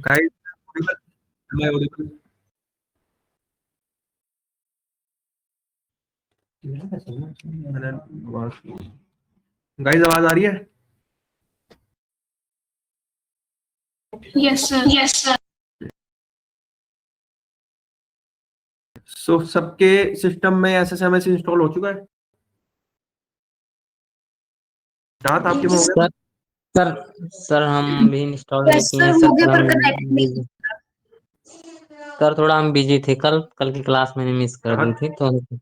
Guys मैं Audible guys आवाज आ रही है? Yes sir. Yes sir. So सबके सिस्टम में एसएसएमएस इंस्टॉल हो चुका है? चाहत आपके में हो गया सर था? सर सर हम भी इंस्टॉल नहीं यस किए सर हैं हो सर, गया कल पर हम कनेक्ट नहीं। बिजी। सर थोड़ा हम बिजी थे, कल कल की क्लास मैंने मिस कर दी चाहत थी तो।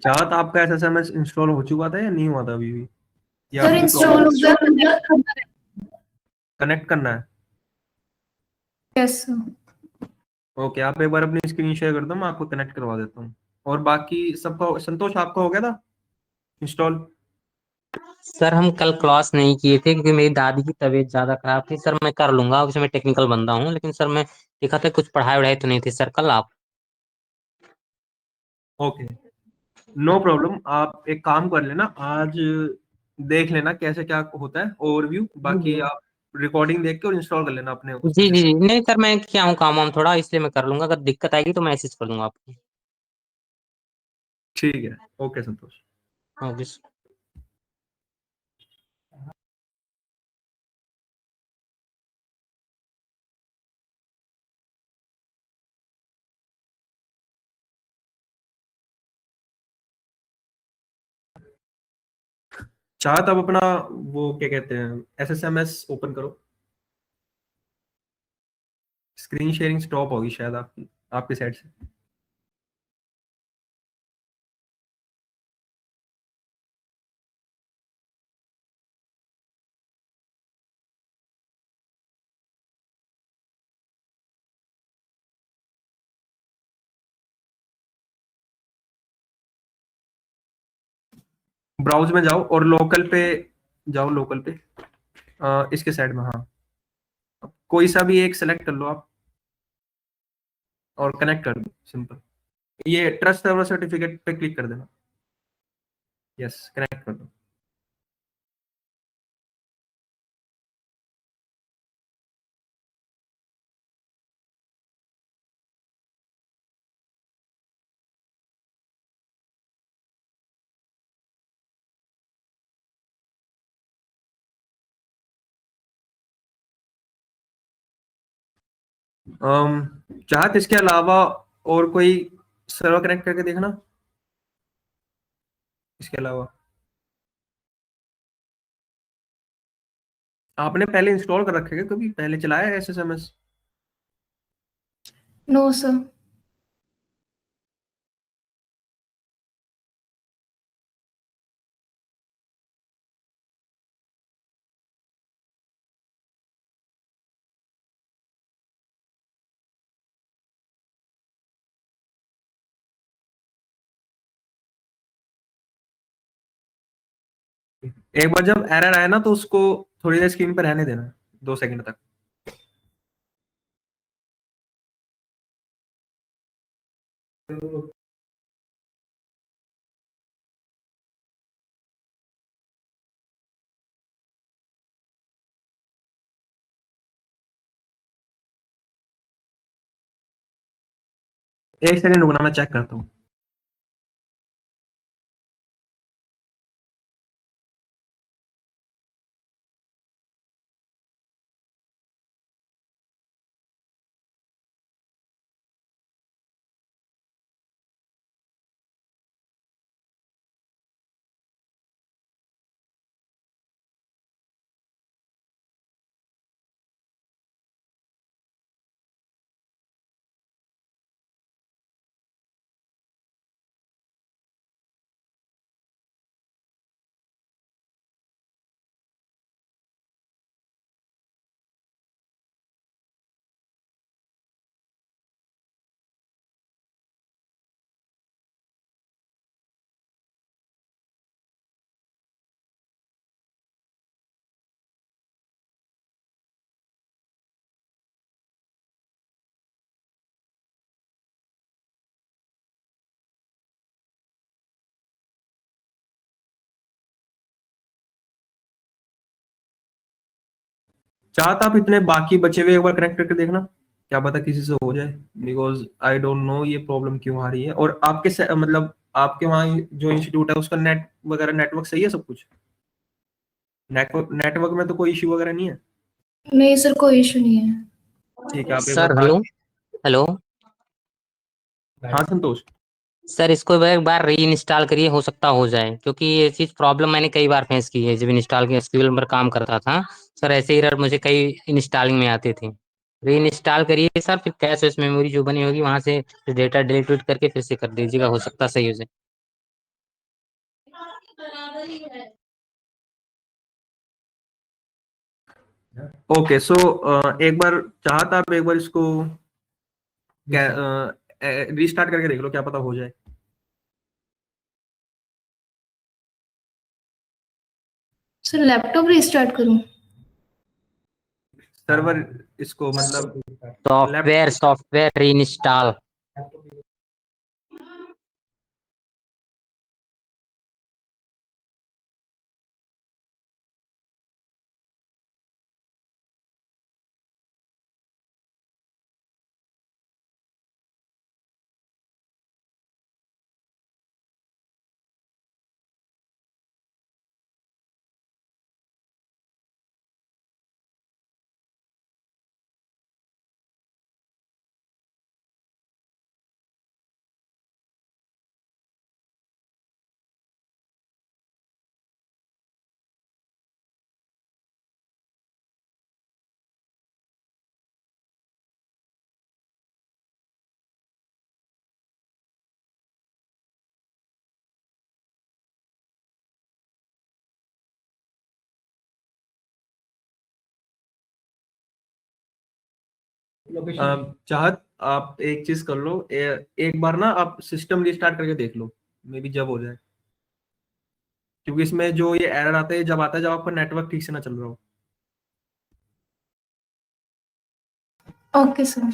चाहत आपका एसएसएमएस इंस्टॉल हो चुका था या नहीं हुआ था अभी भी, या सर अभी भी इंस्टॉल हो गया। कनेक्ट करना है? Yes sir. ओके, आप एक बार अपनी स्क्रीन शेयर कर दो, मैं आपको कनेक्ट करवा देता हूँ। और बाकी सबका, संतोष आपका हो गया था इंस्टॉल? सर हम कल क्लास नहीं किए थे क्योंकि मेरी दादी की तबीयत ज्यादा खराब थी। सर मैं कर लूंगा, वैसे मैं टेक्निकल बंदा हूँ, लेकिन सर मैं देखा था कुछ पढ़ाई वढ़ाई तो नहीं थी सर कल आप। Okay, no problem. आप एक काम कर लेना, आज देख लेना कैसे क्या होता है ओवरव्यू, बाकी आप रिकॉर्डिंग देख के और इंस्टॉल कर लेना अपने जी उसमें से। जी जी, नहीं सर मैं क्या हूँ, काम वाम थोड़ा इसलिए मैं कर लूंगा, अगर दिक्कत आएगी तो मैसेज कर दूंगा आपको। ठीक है, ओके संतोष। ओके। चाहत अब अपना वो क्या कहते हैं एसएसएमएस ओपन करो। स्क्रीन शेयरिंग स्टॉप होगी शायद आपकी, आपके साइड से। ब्राउज में जाओ और लोकल पे जाओ, लोकल पे इसके साइड में, हाँ। कोई सा भी एक सेलेक्ट कर लो आप और कनेक्ट कर दो, सिंपल। ये ट्रस्ट सर्वर सर्टिफिकेट पे क्लिक कर देना। यस, कनेक्ट कर दो। चाहत इसके अलावा और कोई सर्वर कनेक्ट करके देखना, इसके अलावा। आपने पहले इंस्टॉल कर रखे हैं, कभी पहले चलाया है एसएसएमएस? No sir. एक बार जब एरर आए ना तो उसको थोड़ी देर स्क्रीन पर रहने देना, 2 सेकंड तक। एक सेकंड रुकना, मैं चेक करता हूँ। चाहत आप इतने बाकी बचे हुए एक बार कनेक्ट करके देखना, क्या पता किसी से हो जाए, बिकॉज आई डोंट नो ये प्रॉब्लम क्यों आ रही है। और आपके मतलब आपके वहाँ जो इंस्टीट्यूट है उसका नेट वगैरह नेटवर्क सही है सब कुछ? नेटवर्क में तो कोई इश्यू वगैरह नहीं है? नहीं सर, कोई इशू नहीं है। ठीक है, आप एक सर बार हेलो हेलो हाँ संतोष। सर, इसको एक बार री इंस्टॉल करिए, हो सकता हो जाए, क्योंकि ये चीज प्रॉब्लम मैंने कई बार फेस की है जब इंस्टॉल के एसक्यूएल पर काम करता था। सर ऐसे एरर मुझे कई इंस्टॉलिंग में आते थे। री इंस्टॉल करिए सर, फिर कैश वैश मेमोरी जो बनी होगी वहां से डेटा डिलीट करके फिर से कर दीजिएगा, हो सकता सही हो जाए। ओके सो एक बार चाहत आप एक बार इसको रीस्टार्ट करके देख लो, क्या पता हो जाए। सर लैपटॉप रीस्टार्ट करूं? सर्वर इसको मतलब सॉफ्टवेयर लैपटॉप। सॉफ्टवेयर री इंस्टॉल। चाहत आप एक चीज कर लो, एक बार ना आप सिस्टम रिस्टार्ट करके देख लो, मे बी जब हो जाए। क्योंकि इसमें जो ये एरर आता है जब आता है जब आपका नेटवर्क ठीक से ना चल रहा हो। Okay sir.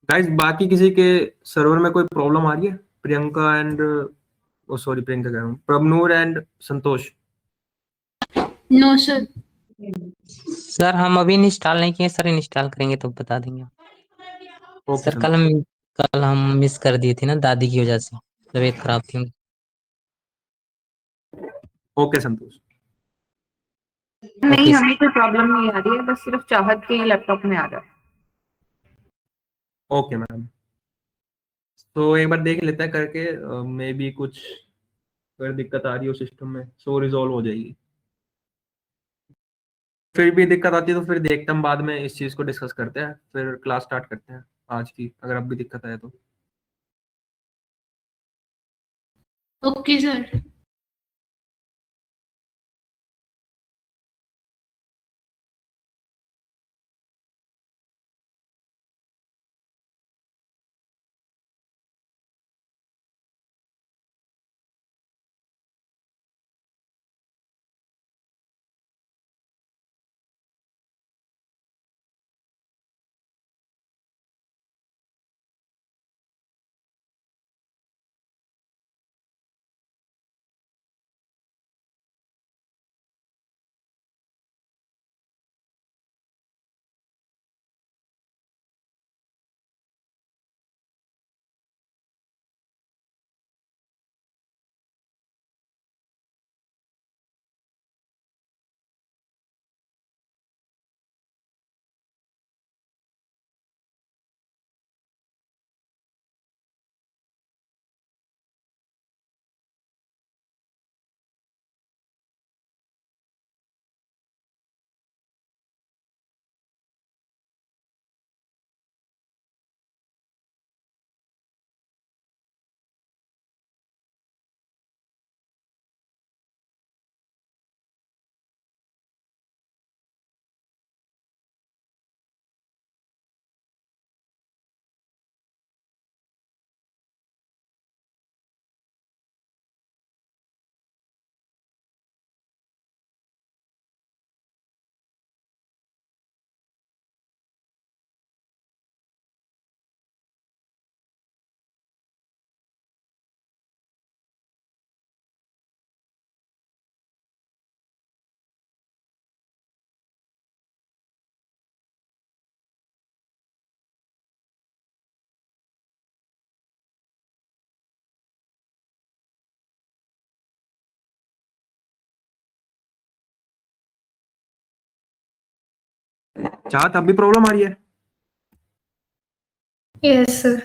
गाइस बाकी किसी के सर्वर में कोई प्रॉब्लम आ रही है? Priyanka and oh sorry, Priyanka कह रहा हूँ, Prabhnoor and Santosh. No sir. Sir हम अभी इंस्टॉल नहीं किए सर, इंस्टॉल करेंगे तो बता देंगे। ओके सर कल संतोष। हम कल हम मिस कर दिए थे ना, दादी की वजह से तबीयत खराब थी। ओके संतोष। नहीं, ओके हमें कोई प्रॉब्लम नहीं आ रही है, बस सिर्फ चाहत के ही लैपटॉप में आ रहा है। ओके मैम, तो एक बार देख लेते हैं करके, मे बी कुछ अगर दिक्कत आ रही हो सिस्टम में सो रिजॉल्व हो जाएगी। फिर भी दिक्कत आती है तो फिर देखते हैं, हम बाद में इस चीज को डिस्कस करते हैं, फिर क्लास स्टार्ट करते हैं आज की, अगर अब भी दिक्कत आए तो। Okay sir. चाहत अब भी प्रॉब्लम आ रही है? Yes sir.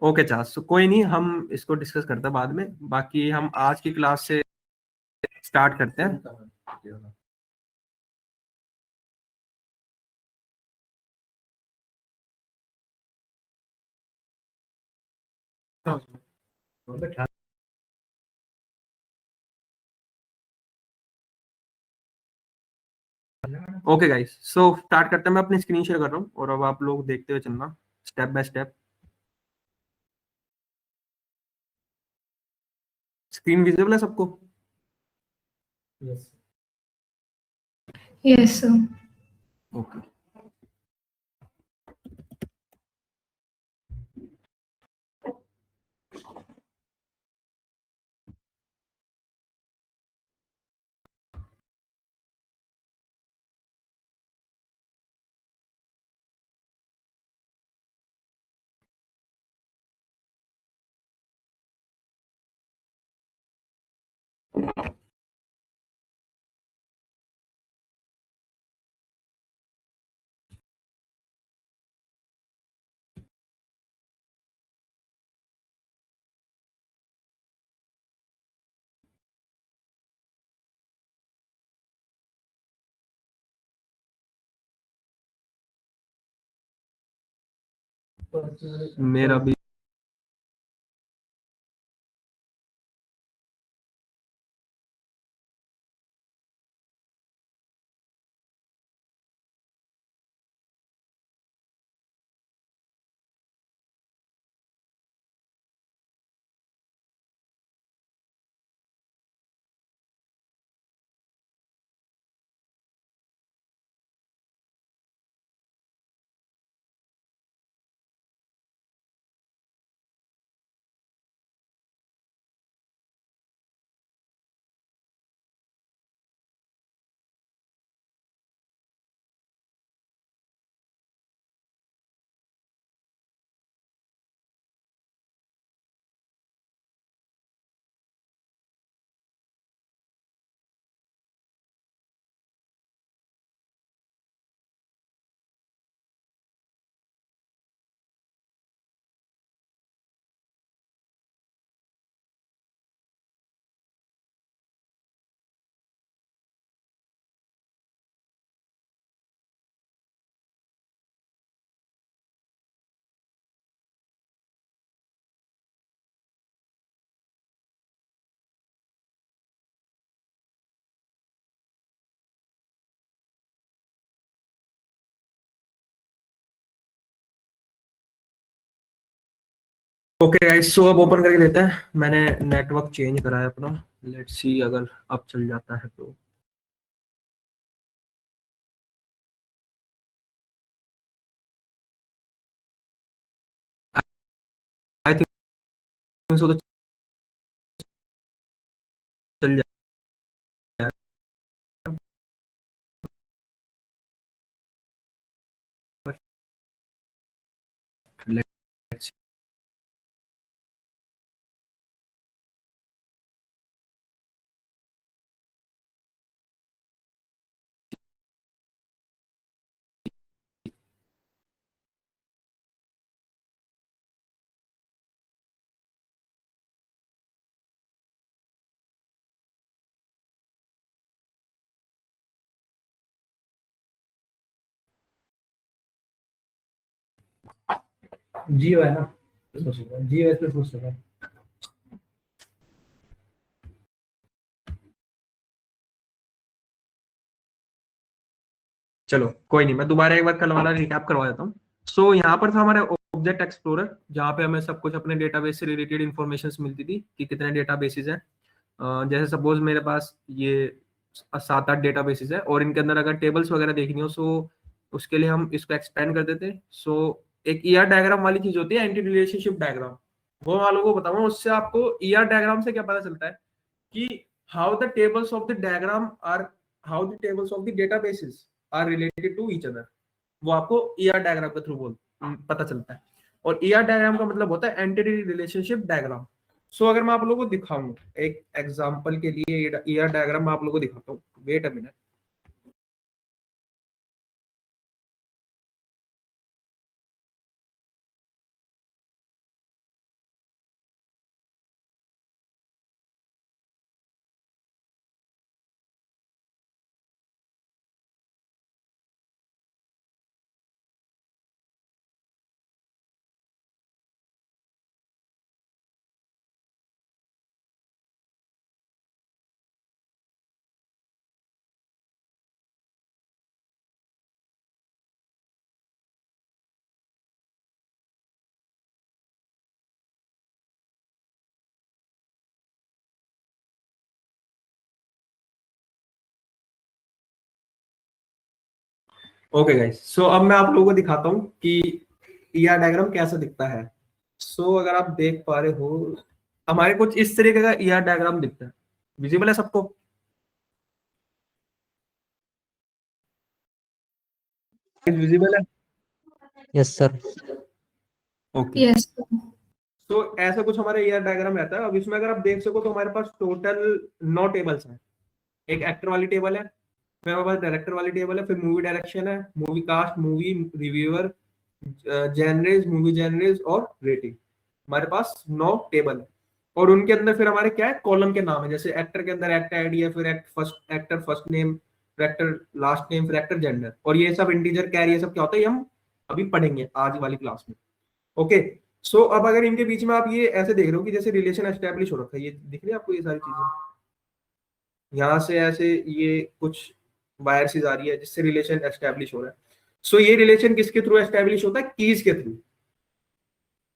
ओके चाहत, so कोई नहीं, हम इसको डिस्कस करते हैं बाद में। बाकी हम आज की क्लास से स्टार्ट करते हैं। ओके गाइस, सो स्टार्ट करते हैं। मैं अपनी स्क्रीन शेयर कर रहा हूँ और अब आप लोग देखते हुए चलना step by step. Screen visible है सबको? Yes sir. ओके। मेरा भी ओके गाइस, सो अब ओपन करके देते हैं। मैंने नेटवर्क चेंज करा है अपना, लेट्स सी अगर अब चल जाता है तो। आई थिंक सो तो चल जाएगा। Let's see. जियो है ना, जियो है तो सोच रहा है। चलो कोई नहीं, मैं दोबारा एक बार कल वाला रिकैप करवा देता हूँ। सो यहाँ पर था हमारे ऑब्जेक्ट एक्सप्लोरर, जहाँ पे हमें सब कुछ अपने डेटाबेस से रिलेटेड इन्फॉर्मेशन मिलती थी कि कितने डेटाबेसेस हैं। जैसे सपोज मेरे पास ये 7-8 डेटाबेसेस है और इनके अंदर अगर टेबल्स वगैरह देखनी हो, सो उसके लिए हम इसको एक्सपेंड कर देते। सो एक ईआर डायग्राम वाली चीज होती है, एंटी रिलेशनशिप डायग्राम, वो वालों को बताऊंगा। उससे आपको ईआर डायग्राम से क्या पता चलता है कि how the tables of the diagram are how the tables of the databases are related to each other, वो आपको ईआर डायग्राम के थ्रू पता चलता है। और ईआर डायग्राम का मतलब होता है एंटिटी रिलेशनशिप डायग्राम। सो अगर मैं आप लोगों को दिखाऊं एक एग्जांपल के लिए ईआर डायग्राम मैं आप लोगों को दिखाता हूँ, wait a minute. Okay guys, so अब मैं आप लोगों को दिखाता हूँ कि ईआर डायग्राम कैसा दिखता है। सो अगर आप देख पा रहे हो, हमारे कुछ इस तरीके का ईआर डायग्राम दिखता है। विजिबल है सबको? विजिबल है? Yes sir. ओके। यस। तो ऐसा कुछ हमारा ईआर डायग्राम रहता है। अब इसमें अगर आप देख सको तो हमारे पास टोटल 9 टेबल्स हैं। एक एक्टर वाली टेबल है, फिर हमारे पास डायरेक्टर वाली टेबल है, फिर मूवी डायरेक्शन है, movie cast, movie reviewer, genres, movie genres और रेटिंग। हमारे पास 9 टेबल है। और उनके अंदर फिर हमारे क्या है, कॉलम के नाम है। जैसे एक्टर के अंदर एक्टर आईडी है, फिर एक्टर फर्स्ट नेम, फिर एक्टर लास्ट नेम, फिर एक्टर जेंडर। और ये सब इंटीजर कैर, ये सब क्या होता है, ये हम अभी पढ़ेंगे आज वाली क्लास में। ओके। सो अब अगर इनके बीच में आप ये ऐसे देख रहे हो कि जैसे रिलेशन एस्टेब्लिश हो रखा है, ये दिख रही है आपको ये सारी चीजें, यहाँ से ऐसे ये कुछ वायरसेस आ रही है जिससे रिलेशन एस्टेब्लिश हो रहा है। सो ये रिलेशन किसके थ्रू एस्टेब्लिश होता है? कीज के थ्रू।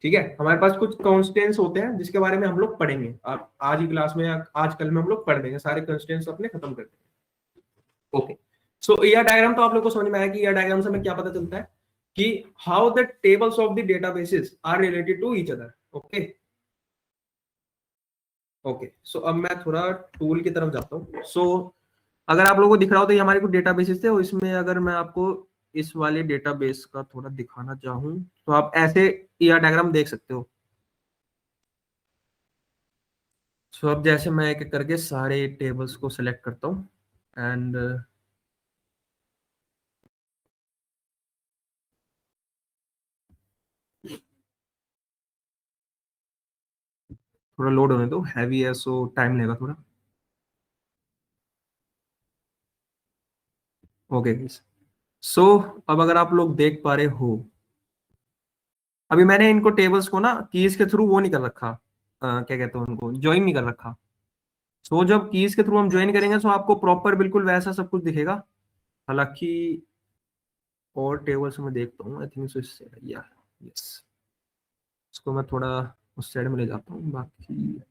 ठीक है, हमारे पास कुछ कॉन्स्टेंट्स होते हैं जिसके बारे में हम लोग पढ़ेंगे आज ही क्लास में, आज कल में हम लोग पढ़ देंगे, सारे कॉन्स्टेंट्स अपने खत्म कर देंगे। ओके। सो ईआर डायग्राम तो आप लोग को समझ में आया कि ईआर डायग्राम से हमें क्या पता चलता है कि how the tables of the databases are related to each other. Okay okay. So अब मैं थोड़ा टूल की तरफ जाता हूँ। सो अगर आप लोगों को दिख रहा हो तो ये हमारे कुछ डेटाबेसेस थे, और इसमें अगर मैं आपको इस वाले डेटाबेस का थोड़ा दिखाना चाहूँ तो आप ऐसे ईआर डायग्राम देख सकते हो। सो अब जैसे मैं एक एक करके सारे टेबल्स को सिलेक्ट करता हूँ एंड थोड़ा लोड होने दो, हैवी है सो टाइम लेगा थोड़ा। ओके गाइस, सो अब अगर आप लोग देख पा रहे हो, अभी मैंने इनको टेबल्स को ना कीज के थ्रू वो नहीं कर रखा, क्या कहते हैं उनको, ज्वाइन नहीं कर रखा। सो जब कीज के थ्रू हम ज्वाइन करेंगे तो आपको प्रॉपर बिल्कुल वैसा सब कुछ दिखेगा। हालांकि और टेबल्स में देखता हूँ, आई थिंक सो इससे यार, यस, इसको मैं थोड़ा उस साइड में ले जाता हूँ। बाकी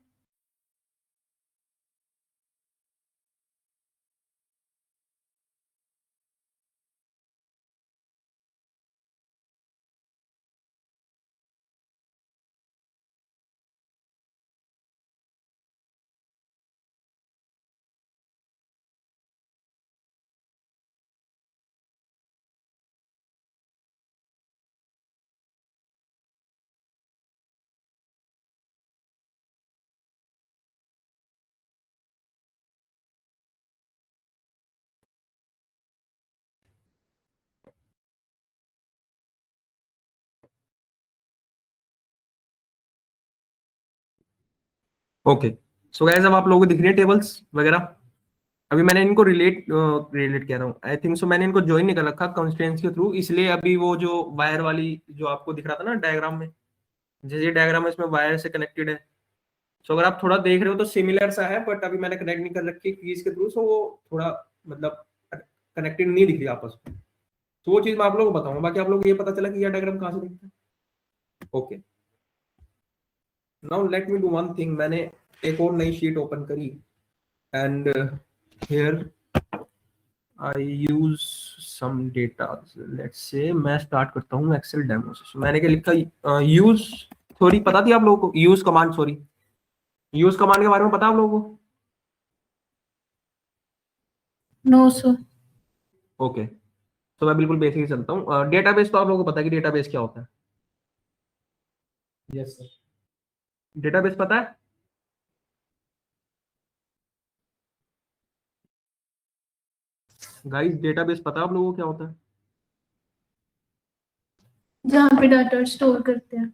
ओके। सो गाइस, अब आप लोगों को दिख रही है टेबल्स वगैरह। अभी मैंने इनको रिलेट कह रहा हूँ, आई थिंक सो मैंने इनको ज्वाइन नहीं कर रखा कंस्ट्रेंट्स के थ्रू, इसलिए अभी वो जो वायर वाली जो आपको दिख रहा था ना डायग्राम में, जैसे डायग्राम है इसमें वायर से कनेक्टेड है। सो अगर आप थोड़ा देख रहे हो तो सिमिलर सा है, बट अभी मैंने कनेक्ट नहीं कर रखी कीज के थ्रू, सो वो थोड़ा मतलब कनेक्टेड नहीं दिख रही आपस में। तो वो चीज मैं आप लोगों को बताऊंगा। बाकी आप लोगों को ये पता चला कि यह डायग्राम कहाँ से दिखता है। Okay, now let me do one thing. मैंने एक और नई शीट ओपन करी and here I use some data. Let's say मैं स्टार्ट करता हूँ एक्सेल डेमो से। मैंने क्या लिखा, यूज, सॉरी पता थी आप लोगों को use command, sorry, use command के बारे में पता है आप लोगों को? No sir. ओके, तो मैं बिल्कुल बेसिक चलता हूँ। डेटाबेस तो आप लोगों को पता है कि डेटाबेस क्या होता है। Yes sir. डेटाबेस पता है? गाइस डेटाबेस पता है आप लोगों को क्या होता है? जहाँ पे डाटा स्टोर करते हैं।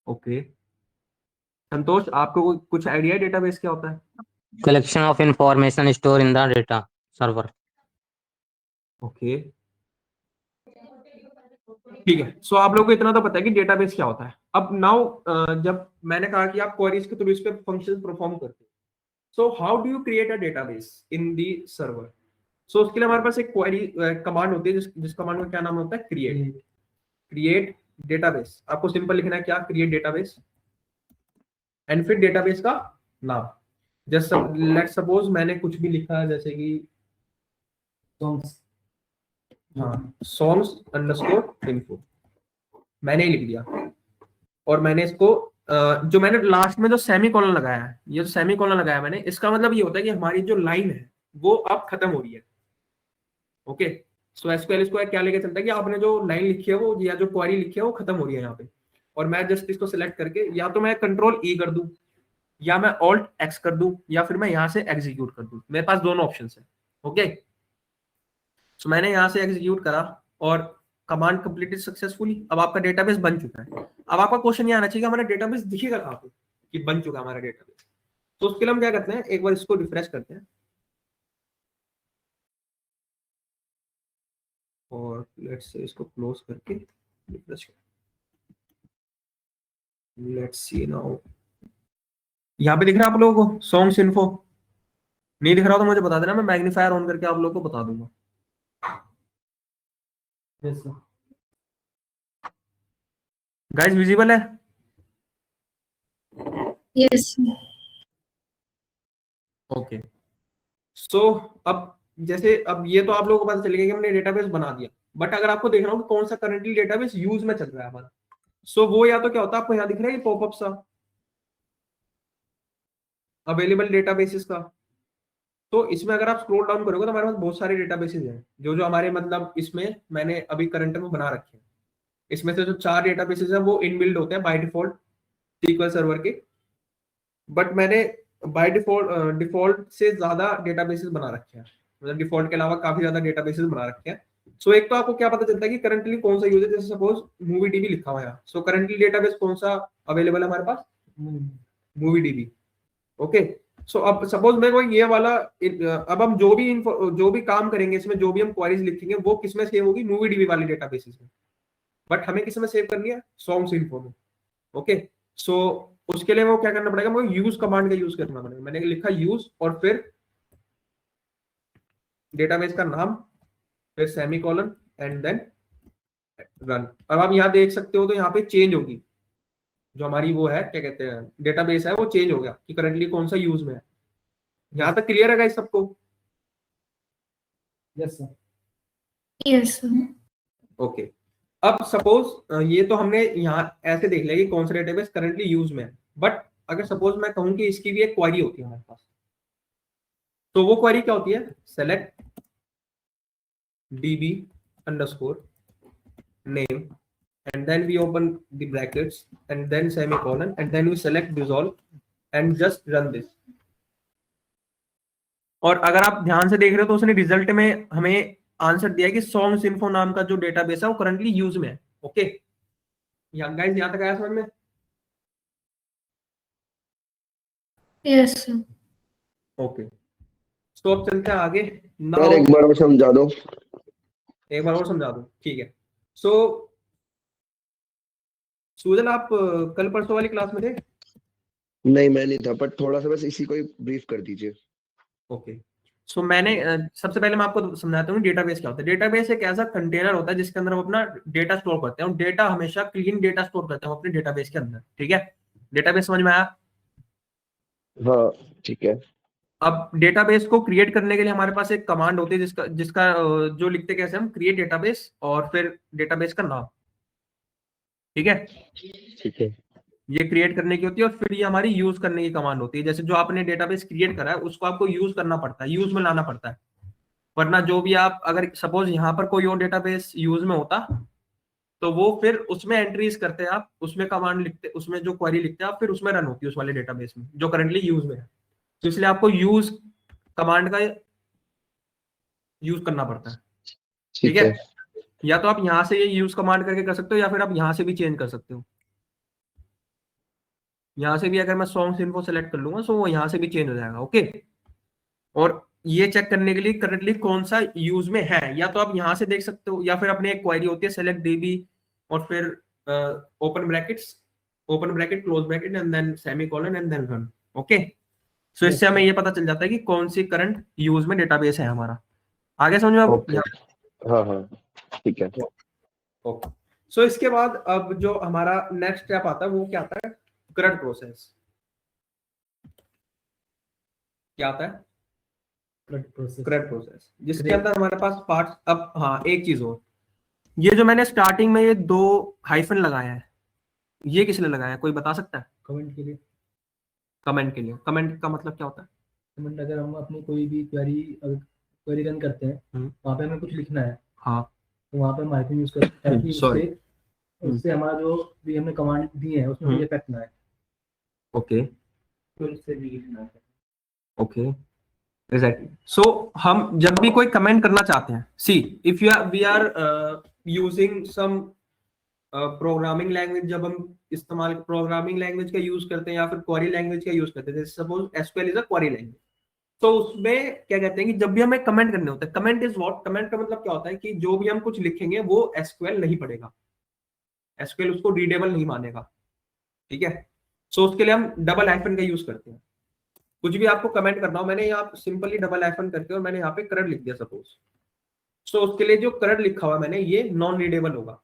ओके, संतोष आपको कुछ आइडिया है डेटाबेस क्या होता है? Collection of information store in the data server. Okay, ठीक है। सो आप लोगों को इतना तो पता है कि डेटाबेस क्या होता है। अब नाउ जब मैंने कहा कि आप क्वेरीज के थ्रू इस पे फंक्शन परफॉर्म करते हैं, so how do you create a database in the server? So उसके लिए हमारे पास एक क्वेरी कमांड होती है, जिस कमांड का क्या नाम होता है? क्रिएट। Create database. आपको सिंपल लिखना है क्या? क्रिएट डेटाबेस, एंड फिर डेटाबेस का नाम। जस्ट लेट सपोज मैंने कुछ भी लिखा है, जैसे कि सॉन्ग्स। हाँ songs_info मैंने ही लिख दिया, और मैंने इसको जो मैंने लास्ट में जो सेमी कॉलन लगाया है, ये जो सेमी कॉलन लगाया मैंने, इसका मतलब ये होता है कि हमारी जो लाइन है वो अब खत्म हो रही है। ओके, सो एसक्यूएल इसको क्या लेके चलता है कि आपने जो लाइन लिखी है वो, या जो क्वेरी लिखी है वो खत्म हो रही है यहाँ पे, और मैं जस्ट इसको सिलेक्ट करके या तो मैं कंट्रोल ई कर दूं, या मैं ऑल्ट एक्स कर दूं, या फिर मैं यहाँ से एग्जीक्यूट कर दूं। मेरे पास दोनों ऑप्शन है। ओके, सो मैंने यहाँ से एग्जीक्यूट करा और कमांड कंप्लीटेड सक्सेसफुली। अब आपका डेटाबेस बन चुका है। अब आपका क्वेश्चन ये आना चाहिए कि हमारा डेटाबेस दिखेगा कहाँ पे कि बन चुका हमारा डेटाबेस। तो उसके लिए हम क्या करते हैं, एक बार इसको रिफ्रेश करते हैं, और लेट्स से इसको क्लोज करके रिफ्रेश करते हैं। लेट्स सी नाउ, यहाँ पे दिख रहा है आप लोगों को सॉन्ग्स इन्फो? नहीं दिख रहा तो मुझे बता देना, मैं मैग्नीफायर ऑन करके आप लोगों को बता दूंगा। Yes sir. गाइस विजिबल है? यस। ओके, सो अब जैसे अब ये तो आप लोगों को पता चलेगा कि हमने डेटाबेस बना दिया, बट अगर आपको देखना हो कि कौन सा करंटली डेटाबेस यूज में चल रहा है हमारा, सो वो या तो क्या होता है, आपको यहाँ दिख रहा है ये पॉपअप सा अवेलेबल डेटाबेसेस का। तो इसमें अगर आप स्क्रॉल डाउन करोगे तो हमारे पास बहुत सारे डेटाबेसेस हैं, जो जो हमारे मतलब इसमें मैंने अभी करंट में बना रखे हैं। इसमें से जो 4 डेटाबेसेस हैं वो इनबिल्ड होते हैं बाय डिफॉल्ट SQL सर्वर के, बट मैंने बाय डिफॉल्ट डिफॉल्ट से ज्यादा डेटाबेसेस बना रखे हैं, मतलब डिफॉल्ट के अलावा काफी ज्यादा डेटाबेसेस बना रखे हैं। सो एक तो आपको क्या पता चलता है कि करंटली कौन सा यूज है, जैसे सपोज मूवी डीबी लिखा हुआ है, सो करंटली डेटाबेस कौन सा अवेलेबल है हमारे पास? Movie DB. ओके, सो अब सपोज मैं कोई ये वाला अब हम जो भी काम करेंगे इसमें, जो भी हम क्वेरीज लिखेंगे वो किसमें सेव होगी? मूवी डीबी वाली डेटाबेसेस में, बट हमें किसमें सेव करनी है? सॉन्ग्स इन्फो में। ओके, सो उसके लिए वो क्या करना पड़ेगा, मुझे यूज कमांड का यूज करना पड़ेगा। मैंने लिखा यूज और फिर डेटाबेस का नाम, फिर सेमीकोलन एंड देन रन। अब आप यहाँ देख सकते हो तो यहाँ पे चेंज होगी, जो हमारी वो है क्या कहते हैं डेटाबेस है, वो चेंज हो गया कि करंटली कौन सा यूज में है। यहाँ तक क्लियर है गाइस सबको? Yes sir. यस। ओके, अब सपोज ये तो हमने यहाँ ऐसे देख लिया कि कौन सा डेटाबेस करंटली यूज में है, बट अगर सपोज मैं कहूँ कि इसकी भी एक क्वेरी होती है हमारे पास, तो वो क्वेरी क्या होती है? Select db underscore name, and then we open the brackets and then semicolon, and then we select dissolve and just run this। और अगर आप ध्यान से देख रहे हो तो उसने रिजल्ट में हमें आंसर दिया है कि सॉन्ग्स इन्फो नाम का जो डेटाबेस है वो करंटली यूज में है। ओके, गाइस यहाँ तक आया समझ में? यस। ओके, तो अब चलते हैं आगे। सर एक बार और समझा दो। एक बार और समझा दो, ठीक है। सो सूजन आप कल परसों वाली क्लास में थे? नहीं मैं नहीं था, पर थोड़ा सा बस इसी को ही ब्रीफ कर दीजिए। ओके, सो मैंने सबसे पहले मैं आपको समझाता हूँ डेटाबेस क्या होता है। डेटाबेस एक ऐसा कंटेनर होता है जिसके अंदर हम अपना डेटा स्टोर करते हैं, और डेटा हमेशा क्लीन डेटा स्टोर करते हैं अपने डेटाबेस के अंदर। ठीक है, डेटाबेस समझ में आया? हाँ ठीक है। अब डेटाबेस को क्रिएट करने के लिए हमारे पास एक कमांड होती है जिसका जिसका जो लिखते कैसे हम, क्रिएट डेटाबेस और फिर डेटाबेस का नाम। ठीक है, ठीक है। ये क्रिएट करने की होती है, और फिर ये हमारी यूज करने की कमांड होती है। जैसे जो आपने डेटाबेस क्रिएट करा है उसको आपको यूज करना पड़ता है, यूज में लाना पड़ता है। वरना जो भी आप अगर सपोज यहाँ पर कोई और डेटाबेस यूज में होता तो वो फिर उसमें एंट्रीज करते हैं आप, उसमें कमांड लिखते, उसमें जो क्वेरी लिखते हैं आप, फिर उसमें रन होती है उस वाले डेटाबेस में जो करंटली यूज में है। तो इसलिए आपको यूज कमांड का यूज करना पड़ता है। ठीक है, या तो आप यहां से ये यूज कमांड करके कर सकते हो, या फिर आप यहां से भी चेंज कर सकते हो। यहां से भी अगर मैं सॉन्ग्स इन्फो सेलेक्ट कर लूंगा तो वो यहां से भी चेंज हो जाएगा। ओके, और ये चेक करने के लिए करंटली कौन सा यूज में है, या तो आप यहां से देख सकते हो, या फिर अपने एक क्वेरी होती है सेलेक्ट डीबी और फिर open bracket close bracket and then semicolon and then run. Okay, so इससे हमें ये पता चल जाता है कि कौन सी करंट यूज में डेटाबेस है हमारा। आगे समझ में आपको? ओके, हाँ ठीक है। ओके, सो इसके बाद अब जो हमारा नेक्स्ट स्टेप आता है वो क्या आता है? Current process. क्या आता है? करंट प्रोसेस, जिसके अंदर हमारे पास पार्ट्स। अब हाँ, एक चीज और, ये जो मैंने स्टार्टिंग में ये 2 हाइफन लगाया है, ये किस लिए लगाया है, कोई बता सकता है? कमेंट के लिए। कमेंट के लिए। कमेंट का मतलब क्या होता है? कमेंट अगर हम अपनी कोई भी क्वेरी रन करते हैं, वहाँ पे हमें कुछ लिखना है, हाँ, तो वहाँ पे हम हाइफन यूज करते हैं ताकि उससे हमारा जो भी हमने कमांड दी है उसमें कोई इफेक्ट ना आए। ओके तो इससे भी लिखना है। Okay, exactly. सो हम जब भी कोई कमेंट करना चाहते हैं, see if we are using some programming language, जब हम इस्तेमाल प्रोग्रामिंग लैंग्वेज का यूज करते हैं या फिर क्वेरी लैंग्वेज का यूज करते हैं, जैसे suppose SQL is a query language, तो उसमें क्या कहते हैं कि जब भी हमें कमेंट करने होते हैं, कमेंट इज व्हाट, कमेंट का मतलब क्या होता है कि जो भी हम कुछ लिखेंगे वो एसक्यूएल नहीं पढ़ेगा, एसक्यूएल उसको रीडेबल नहीं मानेगा। ठीक है, सो उसके लिए हम डबल हाइफन का यूज करते हैं। कुछ भी आपको कमेंट करना हो, मैंने यहाँ सिंपली डबल हाइफन करके और मैंने यहाँ पे करंट लिख दिया सपोज, सो उसके लिए जो करंट लिखा हुआ मैंने ये नॉन रीडेबल होगा।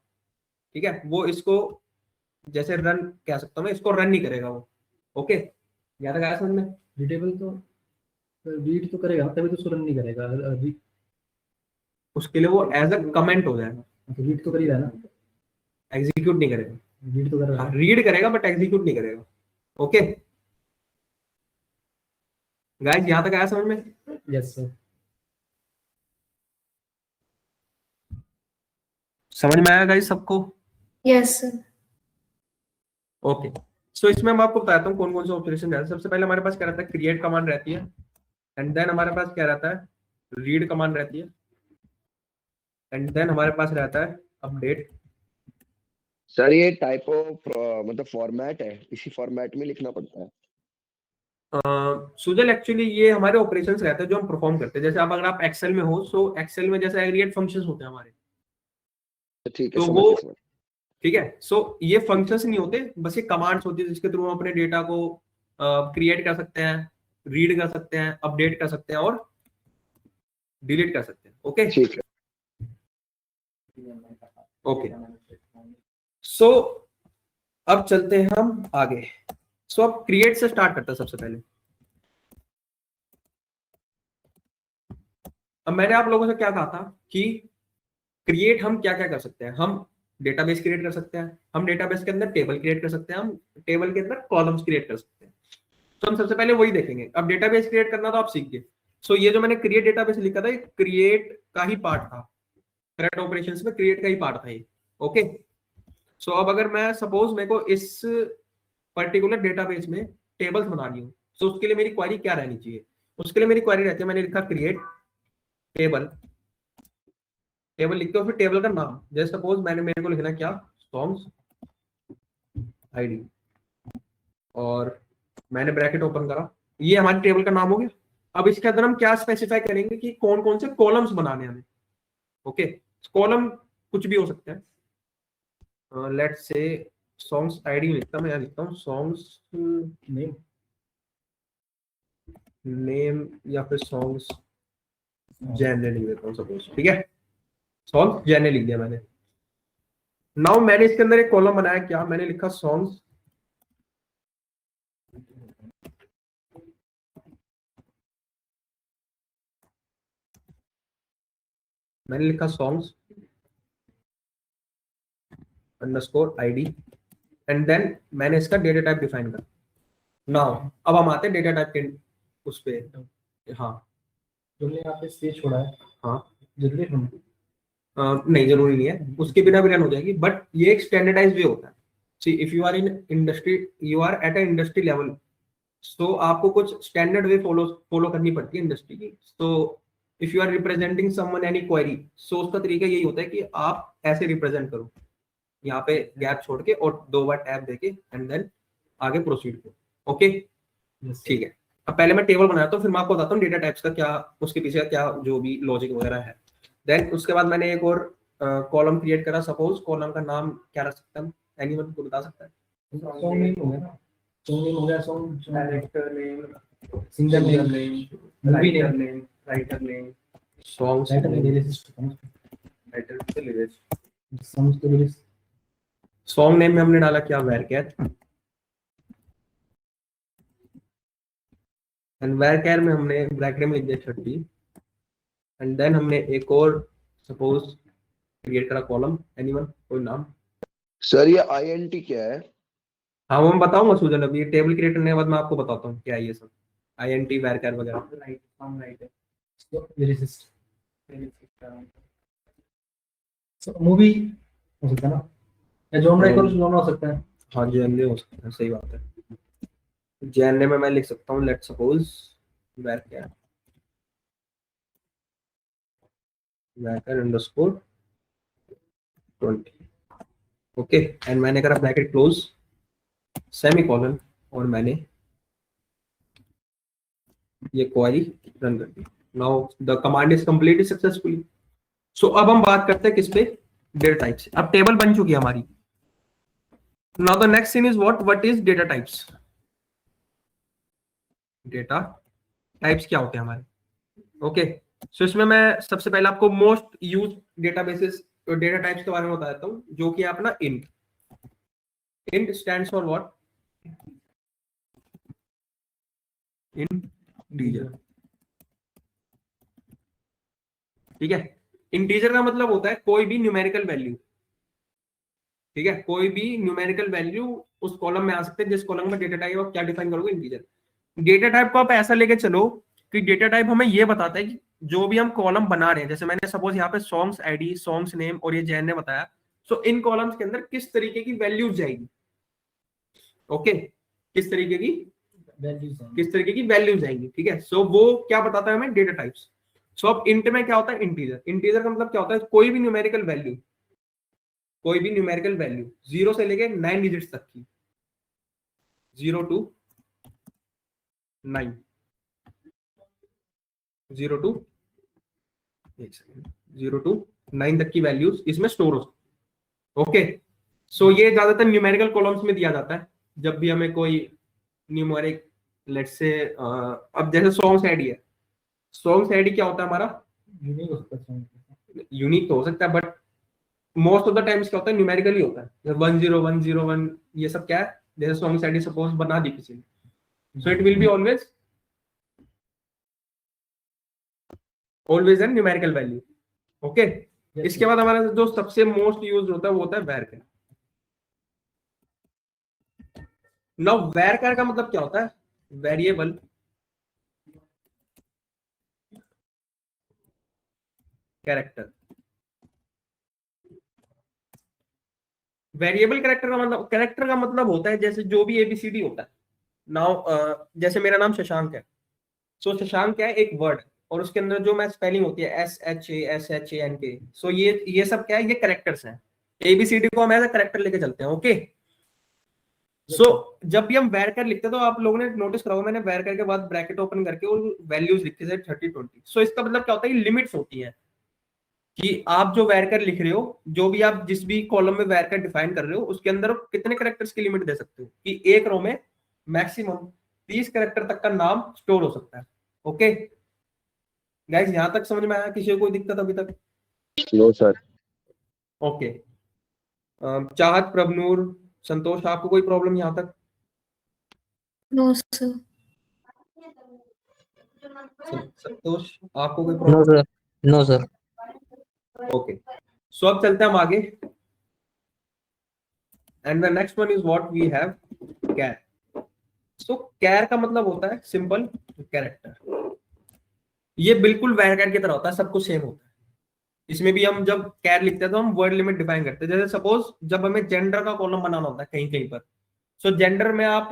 ठीक है, वो इसको जैसे रन कह सकता हूँ मैं, इसको रन नहीं करेगा वो। ओके, याद आया समझ में? रीडेबल तो रीड तो करेगा, तभी तो उसको रन नहीं करेगा। उसके लिए वो एज अ कमेंट हो जाएगा, तो रीड तो करेगा ना, एग्जीक्यूट नहीं करेगा। रीड तो करेगा। रीड करेगा बट एग्जीक्यूट नहीं करेगा। ओके गाइस, यहां तक आया समझ में? Yes sir. समझ में आया गाइस सबको? Yes sir. ओके, सो इसमें मैं आपको बताता हूँ कौन कौन से ऑपरेशन रहते हैं। सबसे पहले हमारे पास क्या रहता है? क्रिएट कमांड रहती है, एंड देन हमारे पास क्या रहता है? रीड कमांड रहती है, एंड देन हमारे पास रहता है अपडेट। सर ये टाइपो मतलब फॉर्मेट है, इसी फॉर्मेट में लिखना पड़ता है। सुजल एक्चुअली ये हमारे ऑपरेशंस रहते हैं जो हम परफॉर्म करते हैं। जैसे आप अगर आप एक्सेल में हो, सो एक्सेल में जैसे एग्रीगेट फंक्शंस होते हैं हमारे, ठीक है, तो समझ वो गया। ठीक है, सो ये फंक्शंस नहीं होते, बस ये कमांड्स होती है जिसके थ्रू हम अपने डेटा को क्रिएट कर सकते हैं, रीड कर सकते हैं, अपडेट कर सकते हैं और डिलीट कर सकते हैं। ओके ठीक है। ओके, सो अब चलते हैं हम आगे। सो अब क्रिएट से स्टार्ट करते हैं सबसे पहले। अब मैंने आप लोगों से क्या कहा था कि क्रिएट हम क्या क्या कर सकते हैं? हम डेटाबेस क्रिएट कर सकते हैं, हम डेटाबेस के अंदर टेबल क्रिएट कर सकते हैं, हम टेबल के अंदर कॉलम्स क्रिएट कर सकते हैं। तो हम सबसे पहले वही देखेंगे। अब डेटाबेस क्रिएट करना तो आप सीख गए। सो ये जो मैंने क्रिएट डेटाबेस लिखा था, ये क्रिएट का ही पार्ट था, करंट ऑपरेशंस में क्रिएट का ही पार्ट था ये। ओके, सो अब अगर मैं सपोज मेरे को इस पर्टिकुलर डेटाबेस में टेबल्स बनानी हो, तो उसके लिए मेरी क्वेरी क्या रहनी चाहिए? उसके लिए मेरी क्वेरी रहती है, मैंने लिखा क्रिएट टेबल, टेबल लिखते हो फिर टेबल का नाम, जैसे सपोज मेरे को लिखना क्या, सॉन्ग्स आईडी, और मैंने ब्रैकेट ओपन करा, ये हमारे टेबल का नाम हो गया। अब इसके अंदर हम क्या स्पेसिफाई करेंगे कि कौन कौन से कॉलम्स बनाने हमें। ओके, कॉलम कुछ भी हो सकता है, लेट्स से सॉन्ग्स आईडी लिखता मैं, लिखता हूँ सॉन्ग्स नेम या फिर सॉन्ग्स जेनरल लिख देता हूँ सपोज। ठीक है, सॉन्ग्स जेनरल लिख दिया मैंने। नाउ मैंने इसके अंदर एक कॉलम बनाया, क्या मैंने लिखा सॉन्ग्स मैंने लिखा songs underscore ID, and then मैंने इसका डेटा टाइप डिफाइन कर। नाउ अब हम आते हैं डेटा टाइप के उस पे। हाँ, तुमने यहाँ पे स्पेस छोड़ा है, हाँ जरूरी है? नहीं जरूरी नहीं है, उसके बिना भी रन हो जाएगी, बट ये एक स्टैंडर्डाइज वे होता है। See if you are in industry, you are at a industry level, so आपको कुछ स्टैंडर्ड वे फॉलो करनी पड़ती है इंडस्ट्री की। So if you are representing someone any query, so उसका तरीका यही होता है कि आप ऐसे रिप्रेजेंट करो, यहाँ पे गैप छोड़ के और 2 बार टैब देके एंड देन आगे प्रोसीड करो। ओके ठीक है। अब पहले मैं टेबल बनाता हूँ, फिर मैं आपको बताता हूँ डेटा टाइप्स का क्या, उसके पीछे का क्या जो भी लॉजिक वगैरह है। देन उसके बाद मैंने एक और कॉलम क्रिएट करा। सपोज कॉलम का नाम क्या रख सकता हूँ, एनीवन को बता सकता है? सॉन्ग नेम हो गया ना, सॉन्ग नेम हो गया, song director name, singer name, movie name, writer name, songs writer name, lyricist, writer से लिरिक्स। सॉन्ग्स के लिरिक्स। सॉन्ग नेम में हमने डाला क्या, वैरकैर, एंड वैरकैर में हमने ब्रैकेट में लिख दिया 30, एंड देन हमने एक और सपोज क्रिएट करा कॉलम, एनीवन कोई नाम। सर ये INT क्या है? हाँ वो मैं बताऊंगा सुजन, अभी टेबल क्रिएट करने के बाद मैं आपको बताता हूँ क्या है ये सब, INT वैरकैर वगैरह। Right, song writer, lyricist, movie हो सकता है ना, या जॉनर का कुछ जॉनर हो सकता है। हाँ जेएनए हो सकता है, सही बात है। जेएनए में मैं लिख सकता हूँ let's suppose varchar, varchar underscore 20। Okay and मैंने करा ब्रैकेट क्लोज, सेमीकोलन, और मैंने ये क्वेरी रन कर दी। Now the command is completed successfully. So अब हम बात करते हैं किस पे, डेटा टाइप्स। अब टेबल बन चुकी है हमारी। Now the next thing is what is data types. Data types क्या होते हैं हमारे? ओके सो इसमें मैं सबसे पहले आपको most use databases data types के बारे में बता देता हूँ, जो कि अपना int. Int stands for what? Integer. ठीक है, इंटीजर का मतलब होता है कोई भी न्यूमेरिकल वैल्यू। ठीक है, कोई भी न्यूमेरिकल वैल्यू उस कॉलम में आ सकते हैं जिस कॉलम में डेटा टाइप आप क्या डिफाइन करोगे, इंटीजर। डेटा टाइप को आप ऐसा लेके चलो कि डेटा टाइप हमें ये बताता है कि जो भी हम कॉलम बना रहे हैं, जैसे मैंने सपोज यहाँ पे सॉन्ग्स आईडी, सॉन्ग्स नेम और ये जैन ने बताया, सो इन कॉलम्स के अंदर किस तरीके की वैल्यूज जाएगी। ओके किस तरीके की वैल्यूज आएंगी। ठीक है, सो वो क्या बताता है हमें, डेटा टाइप्स। सो अब इंट में क्या होता है, इंटीजर। इंटीजर का मतलब क्या होता है, कोई भी न्यूमेरिकल वैल्यू, कोई भी न्यूमेरिकल वैल्यू 0 से लेके 9 डिजिट्स तक की, 0 to 9, 0 to 9 तक की वैल्यूज इसमें स्टोर हो सकती। ओके सो ये ज्यादातर न्यूमेरिकल कॉलम्स में दिया जाता है जब भी हमें कोई न्यूमेरिक, लेट्स से अब जैसे सॉन्ग्स आईडी है, सॉन्ग्स आईडी क्या होता है हमारा, यूनिक हो सकता है, यूनिक तो हो सकता है, but most of the times क्या होता है, न्यूमेरिकल ही होता है। 10101 ये सब क्या है, जैसे सॉन्ग्स आईडी सपोज बना दी किसी ने, so it will be always an numerical value. Okay इसके बाद हमारा जो सबसे मोस्ट यूज होता है वो होता है वैरकैर। नाउ वैरकैर का मतलब क्या होता है, वेरिएबल कैरेक्टर। वेरिएबल कैरेक्टर का मतलब होता है जैसे जो भी ABCD होता है। नाउ जैसे मेरा नाम शशांक है, सो शशांक क्या है, एक वर्ड, और उसके अंदर जो मैं स्पेलिंग होती है SHANK, सो ये सब क्या है, ये कैरेक्टर्स हैं। ABCD को हम एज अ कैरेक्टर लेके चलते हैं। ओके सो जब भी हम वैरकैर लिखते हैं तो आप लोगों ने नोटिस करा होगा, मैंने वैरकैर के बाद ब्रैकेट ओपन करके और वैल्यूज लिखी है 30 20। सो इसका मतलब क्या होता है, लिमिट्स होती है कि आप जो वैरकैर लिख रहे हो, जो भी आप जिस भी कॉलम में वैरकैर डिफाइन कर रहे हो, उसके अंदर कितने कैरेक्टर्स की लिमिट दे सकते हो कि एक रो में मैक्सिमम 30 कैरेक्टर तक का नाम स्टोर हो सकता है। ओके गाइस यहां तक समझ में आया? किसी को कोई दिक्कत अभी तक? No sir. ओके चाहत, प्रभनूर, संतोष, आपको कोई प्रॉब्लम यहां तक? No sir. संतोष आपको कोई no problem? Sir, no sir. Okay so अब चलते हैं हम आगे, and the next one is what we have, char. So char का मतलब होता है सिंपल कैरेक्टर। ये बिल्कुल वैरकर की तरह होता है, सब कुछ सेम होता है। इसमें भी हम जब कैर लिखते हैं तो हम वर्ड लिमिट डिफाइन करते हैं। जैसे सपोज जब हमें जेंडर का कॉलम बनाना होता है कहीं कहीं पर, सो जेंडर में आप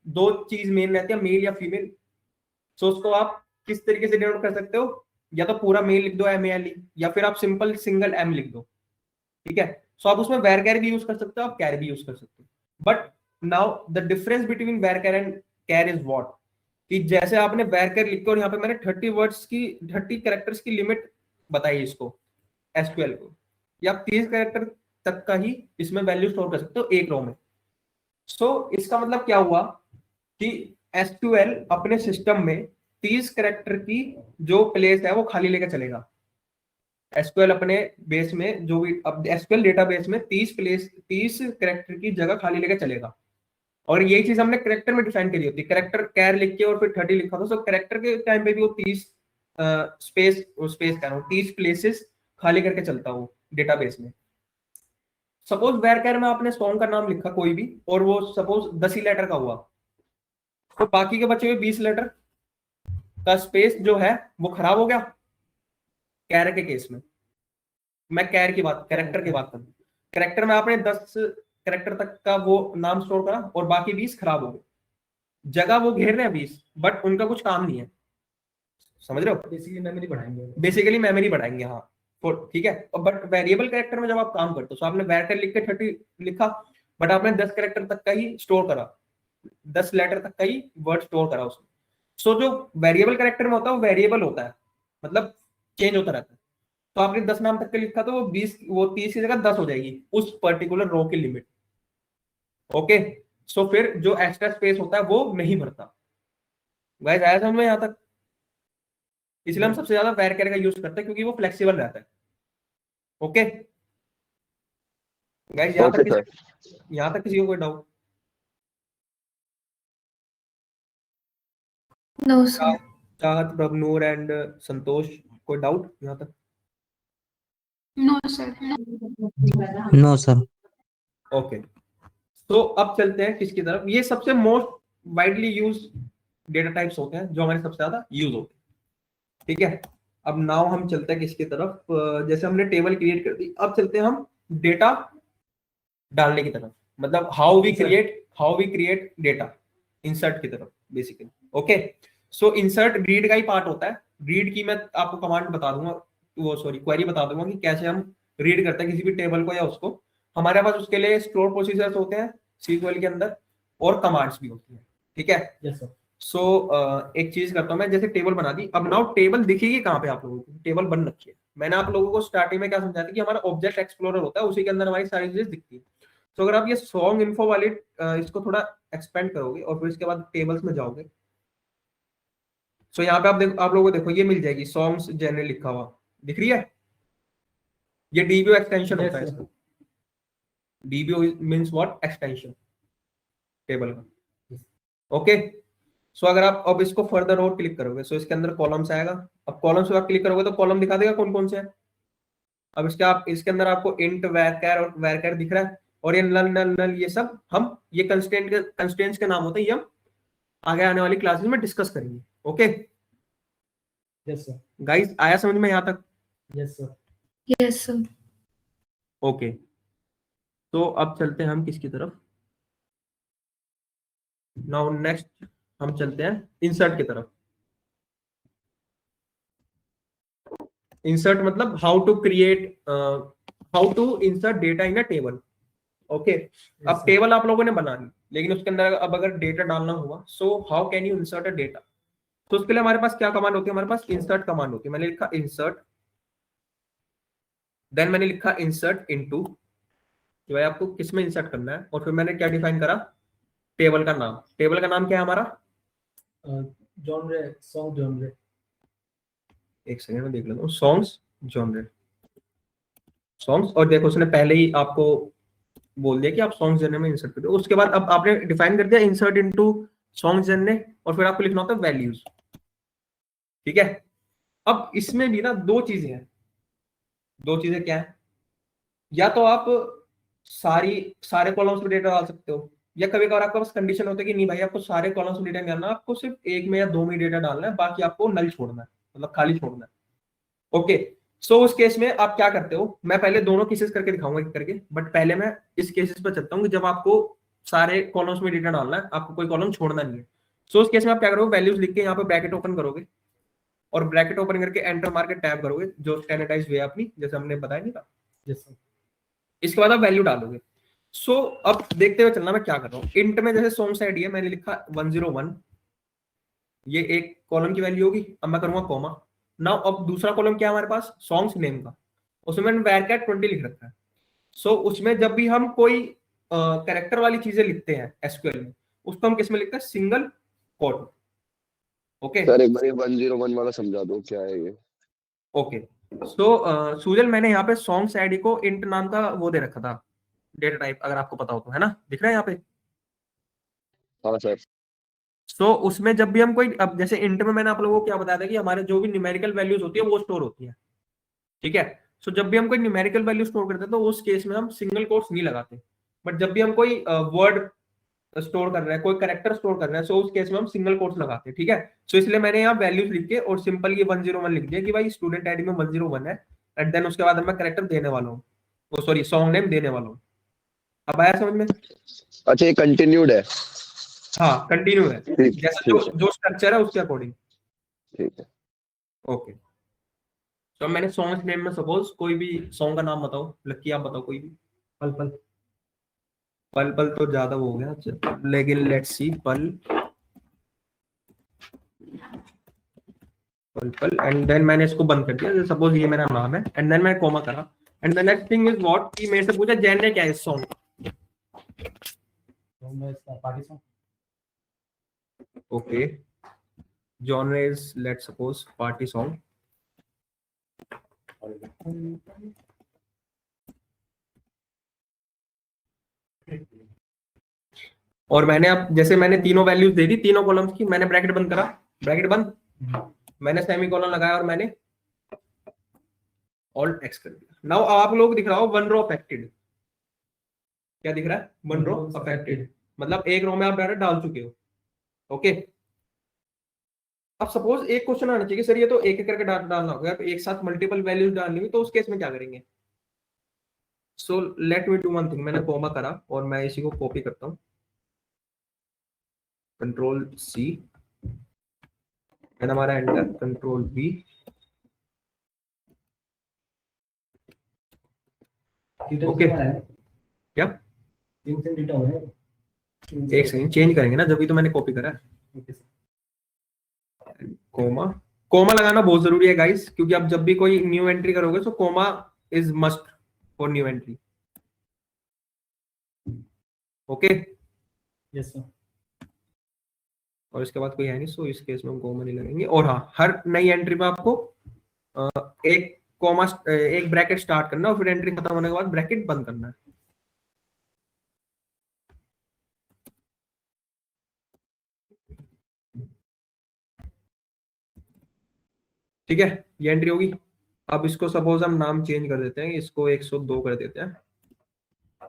दो चीज मेन रहती है, मेल या फीमेल। सो उसको आप किस तरीके से डिनोट कर सकते हो, या तो पूरा मेल लिख दो MALE, या फिर आप सिंपल सिंगल M लिख दो, ठीक है। सो आप उसमें वेर कैर भी यूज कर सकते हो, आप कैर भी यूज कर सकते हो। But now the difference between varchar and char is what, कि जैसे आपने वेर कैर लिख के और यहाँ पे मैंने 30 वर्ड्स की 30 कैरेक्टर्स की लिमिट बताई इसको SQL को, या आप 30 कैरेक्टर तक का ही इसमें वैल्यू स्टोर कर सकते हो एक रो में। सो इसका मतलब क्या हुआ कि SQL अपने सिस्टम में 30 कैरेक्टर की जो प्लेस है वो खाली लेकर चलेगा। SQL अपने बेस में जो भी अब SQL डेटाबेस में 30 कैरेक्टर की जगह खाली लेकर चलेगा। और यही चीज हमने कैरेक्टर में डिफाइन करी होती है, कैरेक्टर कैर लिख के और फिर 30 लिखा था। सो कैरेक्टर के टाइम पे भी वो 30 स्पेस कह रहा हूँ 30 प्लेसेस खाली करके चलता हो डेटाबेस में। सपोज वेर कैर में आपने सॉन्ग का नाम लिखा कोई भी, और वो सपोज 10 ही लेटर का हुआ, तो बाकी के बचे हुए 20 लेटर का स्पेस जो है वो खराब हो गया। कैर के केस में मैं कैरेक्टर की बात करूं, कैरेक्टर में आपने 10 कैरेक्टर तक का वो नाम स्टोर करा और बाकी 20 खराब हो गए। जगह वो घेर रहे हैं 20, बट उनका कुछ काम नहीं है, समझ रहे हो। बेसिकली मेमोरी बढ़ाएंगे, हाँ ठीक है। बट वेरिएबल कैरेक्टर में जब आप काम करते हो, तो आपने वेर कैर लिख के 30 लिखा, बट आपने 10 कैरेक्टर तक का ही स्टोर करा, 10 लेटर तक का ही वर्ड स्टोर करा उसमें। सो जो वेरिएबल कैरेक्टर में होता है वो वेरिएबल होता है, मतलब चेंज होता रहता है। तो आपने 10 नाम तक का लिखा तो वो 30 की जगह 10 हो जाएगी उस पर्टिकुलर रो की लिमिट। ओके, सो फिर जो एक्स्ट्रा स्पेस होता है वो नहीं भरता। गाइस आया समझ में यहाँ तक? इसलिए हम सबसे ज्यादा वेर कैर का यूज करते हैं, क्योंकि वो फ्लेक्सिबल रहता है। ओके गाइस, यहाँ तक किसी को कोई डाउट? No sir. चाहत, प्रभनूर एंड संतोष, कोई डाउट यहाँ तक? No sir. No sir. Okay, तो अब चलते हैं किसकी तरफ। ये सबसे most widely use data types होते हैं जो हमारे सबसे ज्यादा यूज होते हैं, ठीक है। अब नाउ हम चलते हैं किसकी तरफ, जैसे हमने टेबल क्रिएट कर दी, अब चलते हैं हम डेटा डालने की तरफ, मतलब how we create data, insert की तरफ basically. Okay, so insert read का ही पार्ट होता है। रीड की मैं आपको कमांड बता दूंगा, क्वेरी बता दूंगा कि कैसे हम रीड करते हैं किसी भी टेबल को या उसको। हमारे पास उसके लिए स्टोर प्रोसीजर्स होते हैं SQL के अंदर, और कमांड्स भी होती है, ठीक है। Yes sir. सो एक चीज करता हूं मैं, जैसे टेबल बना दी। अब नाउ टेबल दिखेगी कहाँ पे आप लोगों को? टेबल बन रखी है। मैंने आप लोगों को स्टार्टिंग में क्या समझाया था कि हमारा ऑब्जेक्ट एक्सप्लोरर होता है, उसी के अंदर हमारी सारी चीजें दिखती है। तो अगर आप ये सॉन्ग इन्फो वाले इसको थोड़ा एक्सपेंड करोगे और फिर इसके बाद टेबल्स में जाओगे, सो यहाँ पे आप लोगों को देखो ये मिल जाएगी सॉन्ग्स जनरल लिखा हुआ, दिख रही है? ये DBO एक्सटेंशन होता है इसका। DBO means what? Extension table का। ओके, सो अगर आप अब इसको फर्दर और क्लिक करोगे, सो इसके अंदर कॉलम्स आएगा। अब कॉलम्स पे आप क्लिक करोगे तो कॉलम दिखा देगा कौन कौन से हैं। अब इसके अंदर आपको इंट, वैरचर और वैरचर दिख रहा है, और ये नल नल नल ये सब हम ये कंस्ट्रेंट्स के नाम होते हैं, ये हम आगे आने वाली क्लासेस में डिस्कस करेंगे। Okay yes sir. गाइस, आया समझ में यहाँ तक? Yes sir. Yes sir. Okay, तो अब चलते हैं हम किसकी तरफ, नाउ नेक्स्ट हम चलते हैं इंसर्ट की तरफ। इंसर्ट मतलब how to insert data in a table. Okay, अब टेबल आप लोगों ने बना ली, लेकिन उसके अंदर अब अगर डेटा डालना हुआ, so how can you insert a data? तो उसके लिए हमारे पास क्या कमांड होती है? हमारे पास इंसर्ट कमांड होती है। मैंने लिखा इंसर्ट, देन मैंने लिखा इंसर्ट इनटू, कि भाई आपको किस में इंसर्ट करना है, और फिर मैंने क्या डिफाइन करा? टेबल का नाम। टेबल का नाम क्या है हमारा? Genre, song genre. एक सेकंड में देख लेता हूँ। Songs genre, songs. और देखो उसने पहले ही आपको बोल दिया कि आप सॉन्ग जनरे में इंसर्ट कर दो। उसके बाद अब आपने डिफाइन कर दिया इंसर्ट इनटू सॉन्ग जनरे, और फिर आपको लिखना होता है वैल्यूज, ठीक है। अब इसमें भी ना दो चीजें हैं। दो चीजें क्या है? या तो आप सारे कॉलम्स में डेटा डाल सकते हो, या कभी कभार आपके पास कंडीशन होता है कि नहीं भाई आपको सारे कॉलम्स में डेटा नहीं डालना, आपको सिर्फ एक में या दो में डेटा डालना है, बाकी आपको नल छोड़ना है। मतलब खाली छोड़ना है। ओके, सो उस केस में आप क्या करते हो, मैं पहले दोनों केसेस करके दिखाऊंगा एक करके, बट पहले मैं इस केसेस पर चलता हूँ कि जब आपको सारे कॉलम्स में डेटा डालना है, आपको कोई कॉलम छोड़ना नहीं है। सो उस केस में आप क्या करोगे, वैल्यूज लिख के यहाँ पे ब्रैकेट ओपन करोगे और ब्रैकेट ओपन करके एंटर मार के टैब करोगे, जो स्टैंडर्डाइज वे अपनी, जैसे हमने बताया नहीं था। Yes sir. इसके बाद आप वैल्यू डालोगे। सो अब देखते हुए चलना मैं क्या कर रहा हूँ। इंट में जैसे सॉन्ग्स आईडी है, मैंने लिखा 101, ये एक कॉलम की वैल्यू होगी। अब मैं करूंगा कॉमा। नाउ अब दूसरा कॉलम क्या है हमारे पास, सॉन्ग्स नेम का, उसमें मैंने वैरकैट 20 लिख रखा है। सो उसमें जब भी हम कोई कैरेक्टर वाली चीजें लिखते हैं एसक्यूएल में, उसको हम किस में लिखते हैं, सिंगल कोट। ओके सर एक बार ये 101 वाला समझा दो क्या है ये। ओके, सो सुजल मैंने यहाँ पे सॉन्ग्स आईडी को इंट नाम का वो दे रखा था, डेटा टाइप, अगर आपको पता हो तो, है ना, दिख रहा है यहाँ पे। हाँ सर। सो उसमें जब भी हम कोई, अब जैसे इंट में मैंने आप लोगों को क्या बताया था कि हमारे जो भी न्यूमेरिकल वैल्यूज होती है वो स्टोर होती है, ठीक है। सो जब भी हम कोई न्यूमेरिकल वैल्यू स्टोर करते हैं तो उस केस में हम सिंगल कोट्स नहीं लगाते, बट जब भी हम कोई वर्ड स्टोर कर रहे हैं, कोई कैरेक्टर स्टोर कर रहे हैं, सो उस केस में हम सिंगल कोट्स लगाते हैं, ठीक है। सो इसलिए मैंने यहाँ वैल्यूज लिख के और सिंपल ये 101 लिख दिया कि भाई स्टूडेंट आईडी में 101 है, एंड देन उसके बाद मैं कैरेक्टर देने वाला हूँ, वो सॉरी सॉन्ग नेम देने वाला हूँ। अब आया समझ में? अच्छा ये कंटिन्यूड है। हाँ कंटिन्यू है, ठीक जैसे ठीक जो स्ट्रक्चर है उसके अकॉर्डिंग। ठीक है। ओके, तो मैंने सॉन्ग नेम में सपोज कोई भी सॉन्ग का नाम बताओ, लक्की आप बताओ कोई भी। पल पल। पल पल तो ज्यादा हो गया, लेकिन लेट्स सी, पल पल पल, एंड देन मैंने इसको बंद कर दिया, सपोज ये मेरा नाम है, एंड देन मैं कॉमा करा, and the next thing is what, कि मेरे से पूछा जेनर क्या है इस सॉन्ग। तो मैं इसका party song. Okay, genre is let's suppose party song. और मैंने अब जैसे मैंने तीनों वैल्यूज दे दी, तीनों कॉलम्स की, मैंने ब्रैकेट बंद करा, ब्रैकेट बंद, मैंने सेमीकोलन लगाया और मैंने ऑल्ट एक्स कर दिया। नाउ आप लोग दिख रहा हो वन रो अफेक्टेड, क्या दिख रहा है, वन रो अफेक्टेड, मतलब एक रो में आप डाटा डाल चुके हो। ओके, अब सपोज एक क्वेश्चन आना चाहिए सर ये तो एक एक करके डाटा डालना होगा, एक साथ मल्टीपल वैल्यूज डालनी हुई, तो उस केस में क्या करेंगे। So let me do one thing, मैंने कॉमा करा और मैं इसी को कॉपी करता हूँ, कंट्रोल सी, एंड हमारा एंटर, कंट्रोल वी, ओके क्या, डेटा हो रहा है। एक सेकंड चेंज करेंगे ना, जब तो मैंने कॉपी करा है। कोमा, कोमा लगाना बहुत जरूरी है गाइस, क्योंकि आप जब भी कोई न्यू एंट्री करोगे तो comma is must for new entry. Okay yes sir. और इसके बाद कोई है नहीं, सो इस केस में हम कोमा नहीं लगेंगे। और हाँ, हर नई एंट्री में आपको एक कोमा, एक ब्रैकेट स्टार्ट करना और फिर एंट्री खत्म होने के बाद ब्रैकेट बंद करना है। ठीक है, ये एंट्री होगी। अब इसको सपोज हम नाम चेंज कर देते हैं, इसको 102 कर देते हैं,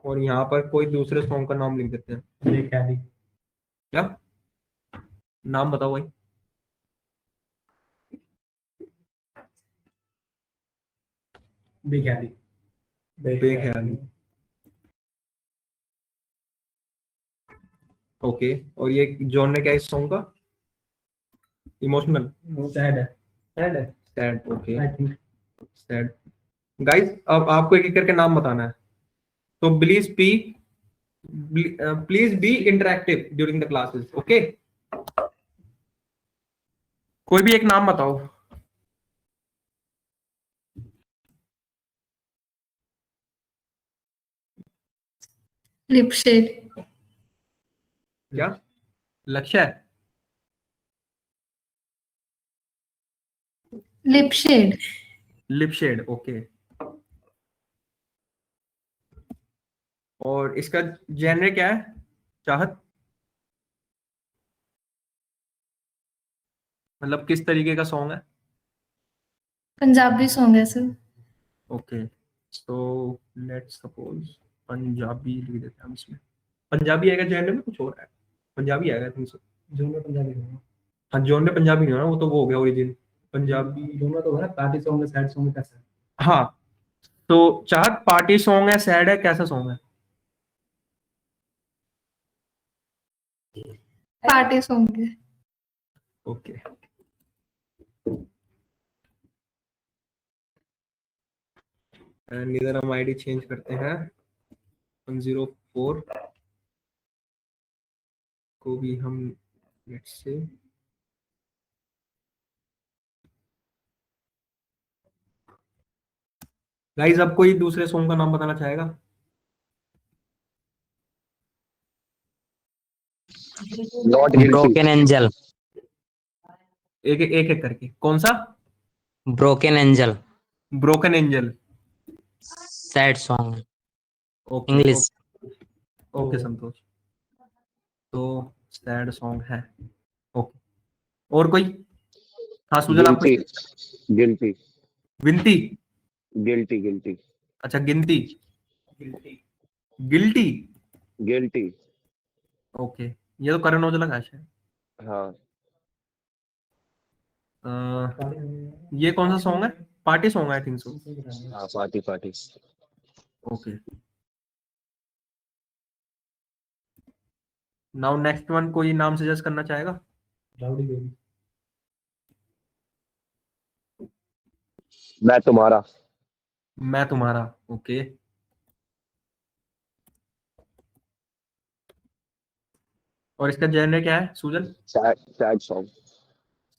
और यहाँ पर कोई दूसरे सॉन्ग का नाम लिख देते हैं। बेख्याली। क्या नाम बताओ भाई, बेख्याली। बेख्याली। ओके, और ये जॉनर क्या है इस सॉन्ग का, इमोशनल, वो सैड है। सैड है। Sad. Okay I think. Sad. Guys अब आपको एक एक करके नाम बताना है, तो please be interactive during the classes. Okay, कोई भी एक नाम बताओ। Lip shade. क्या लक्ष्य है, lip shade. Lip shade. Okay, और इसका जेनर क्या है, चाहत, मतलब किस तरीके का सॉन्ग है। पंजाबी सॉन्ग है sir. Okay, so let's suppose Punjabi लिख देते हैं हम इसमें। पंजाबी आएगा जेनर में, कुछ और है, पंजाबी आएगा तुमसे। जो मैं पंजाबी हूँ। हाँ जॉनर पंजाबी नहीं होना, वो तो वो हो गया ओरिजिन। पंजाबी। दोनों तो है ना, पार्टी सॉन्ग है, सैड सॉन्ग है, कैसा है? हाँ, तो चाहत पार्टी सॉन्ग है, सैड है, कैसा सॉन्ग है? पार्टी सॉन्ग है। ओके, एंड इधर हम आईडी चेंज करते हैं, 104 को भी हम लेट्स से गाइस, अब कोई दूसरे सॉन्ग का नाम बताना चाहेगा? Not guilty. Broken angel. एक एक एक करके, कौन सा? Broken angel broken angel. Sad song okay English. Okay Santosh, तो सैड सॉन्ग है। ओके, और कोई? हाँ सुजल, आप गिल्टी गिल्टी विनती। गिल्टी गिल्टी अच्छा, गिनती। गिल्टी। गिल्टी। ओके, ये तो करण औजला का है। हाँ, ये कौन सा सॉन्ग है? Party song I think so. हाँ, party party. Okay, now next one, कोई नाम सजेस्ट करना चाहेगा? Rowdy baby. मैं तुम्हारा। मैं तुम्हारा। ओके, और इसका जेनर क्या है Sujal? Sad sad song.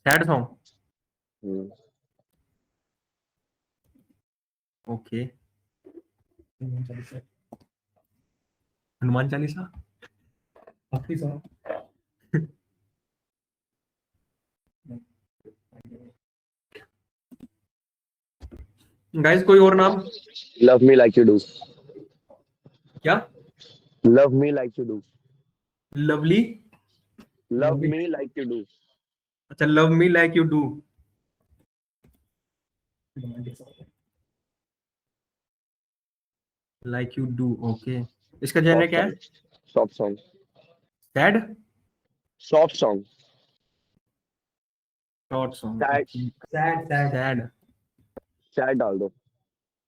Sad song. Hmm, okay, Chalisa. Hanuman Chalisa. भक्ति सॉन्ग। गाइस, कोई और नाम? Love me like you do. क्या? Love me like you do. Lovely. Love me like you do. अच्छा, love me like you do. Romantic song है। Like you do. Okay, इसका genre क्या है? Soft song. Sad. Soft song. Short song. Sad sad sad. Sad. Sad डाल दो।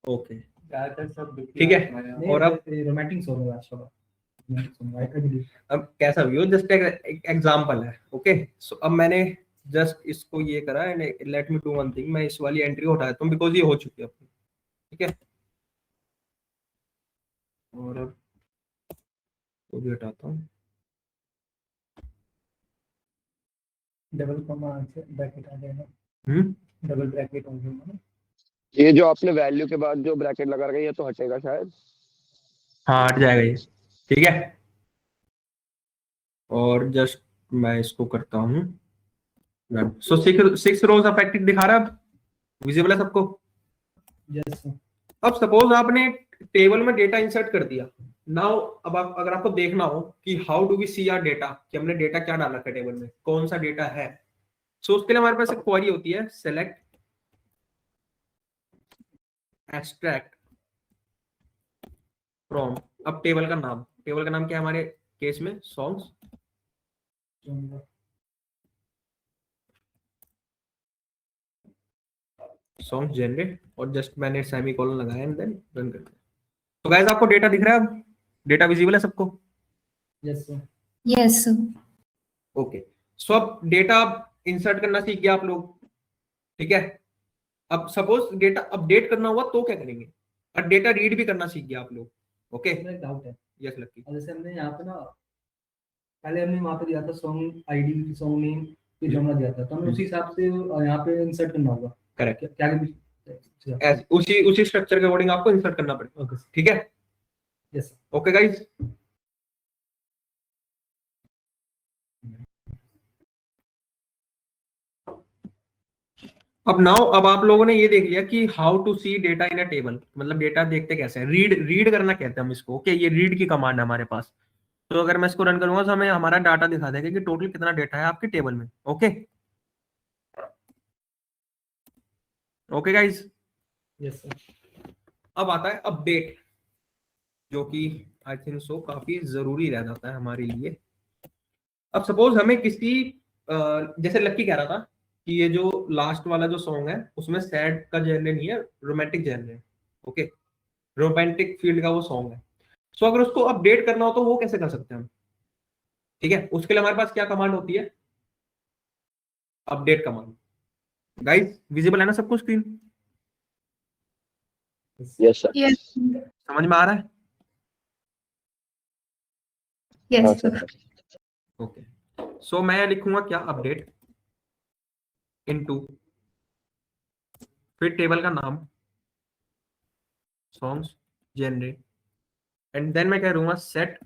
Okay, ज्यादातर सब ठीक है। और अब रोमांटिक सॉन्ग है आजकल। रोमांटिक सॉन्ग आई कभी अब कैसा भी हो, जस्ट एक एग्जांपल है। ओके, सो अब मैंने जस्ट इसको ये करा, and let me do one thing, मैं इस वाली एंट्री उठा देता हूँ बिकॉज ये हो चुकी है अपनी। ठीक है, और अब वो भी हटाता हूँ। डबल कॉमा ब्रैकेट आ जाएगा। डबल ब्रैकेट हो जाएगा ना। ये जो आपने वैल्यू के बाद जो ब्रैकेट लगा रखा है, ये तो हटेगा शायद। हाँ, हट जाएगा ये। ठीक है, और जस्ट मैं इसको करता हूँ। सो 6 रोज अफेक्टेड दिखा रहा है, अब विजिबल है सबको? यस। अब सपोज आपने टेबल में डेटा इंसर्ट कर दिया। नाउ अब आप, अगर आपको देखना हो कि how do we see our data, कि हमने डेटा क्या डाला है टेबल में, कौन सा डेटा है, सो उसके लिए हमारे पास एक क्वेरी होती है, सेलेक्ट एक्सट्रैक्ट फ्रॉम। अब टेबल का नाम क्या है हमारे केस में? सॉन्ग्स। सॉन्ग जनरेट, और जस्ट मैंने सेमीकोलन लगाया एंड देन रन करते हैं। तो गाइस, आपको डेटा दिख रहा है? अब डेटा विजिबल है सबको? Yes sir. Yes. Okay, so अब डेटा इंसर्ट करना सीख गया आप लोग। ठीक है, अब सपोज डेटा अपडेट करना हुआ तो क्या करेंगे? और डेटा रीड भी करना सीख गया आप लोग। ओके, मेरा एक डाउट है। यस लक्की। अब जैसे हमने यहाँ पे ना, पहले हमने वहाँ पे दिया था सॉन्ग आईडी, सॉन्ग नेम, फिर जॉनर दिया था, तो हमें उसी हिसाब से यहाँ पे इंसर्ट करना होगा। करेक्ट, क्या क्या उसी स्ट्रक्चर के अकॉर्डिंग आपको इंसर्ट करना पड़ेगा। ओके। ठीक है, यस। Okay guys. अब आप लोगों ने ये देख लिया कि how to see data in a table, मतलब डेटा देखते कैसे हैं, रीड करना कहते हैं हम इसको। ओके, ये रीड की कमांड है हमारे पास। तो अगर मैं इसको रन करूंगा तो हमें हमारा डाटा दिखा देगा कि टोटल कितना डेटा है आपके टेबल में। Okay, okay guys. Yes sir. अब आता है अपडेट, जो कि आई थिंक सो काफी जरूरी रह जाता है हमारे लिए। अब सपोज हमें किसी जैसे लक्की कह रहा था कि ये जो लास्ट वाला जो सॉन्ग है उसमें सैड का जेनर नहीं है, रोमांटिक जेनर है। ओके, रोमांटिक फील्ड का वो सॉन्ग है। सो अगर उसको अपडेट करना हो तो वो कैसे कर सकते हैं हम? ठीक है, उसके लिए हमारे पास क्या कमांड होती है? Update command. गाइस विजिबल है ना सबको स्क्रीन? Yes sir. यस समझ में आ रहा है? हाँ यस सर। सर। ओके, सो मैं लिखूंगा क्या? अपडेट इनटू, फिर टेबल का नाम सॉन्ग्स जनरेट, एंड देन मैं कह दूंगा set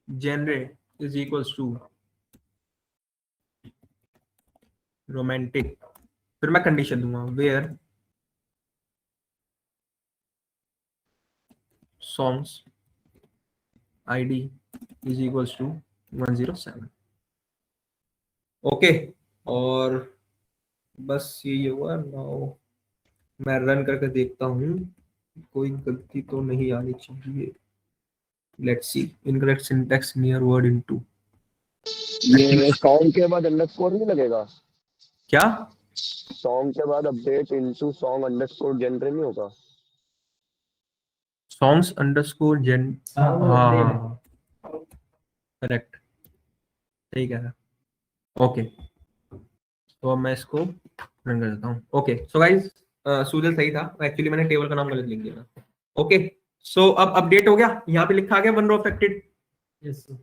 generate is equals to romantic, फिर मैं कंडीशन दूंगा where songs ID is equals to 107। ओके, और बस यही हुआ। नाउ मैं रन करके देखता हूँ, कोई गलती तो नहीं आनी चाहिए। Let's see, incorrect syntax near word into. ये सॉन्ग के बाद अंडरस्कोर नहीं लगेगा? क्या? सॉन्ग के बाद update into song underscore generate नहीं होगा? सॉन्ग्स अंडरस्कोर जेन, हाँ, वो हाँ name है। हाँ, करेक्ट, सही कह रहा। ओके, तो अब मैं इसको रन कर देता हूँ। ओके, सो गाइस सूजल सही था, एक्चुअली मैंने टेबल का नाम गलत लिख दिया था। ओके, सो अब अपडेट हो गया, यहाँ पे लिखा गया one row affected. Yes sir.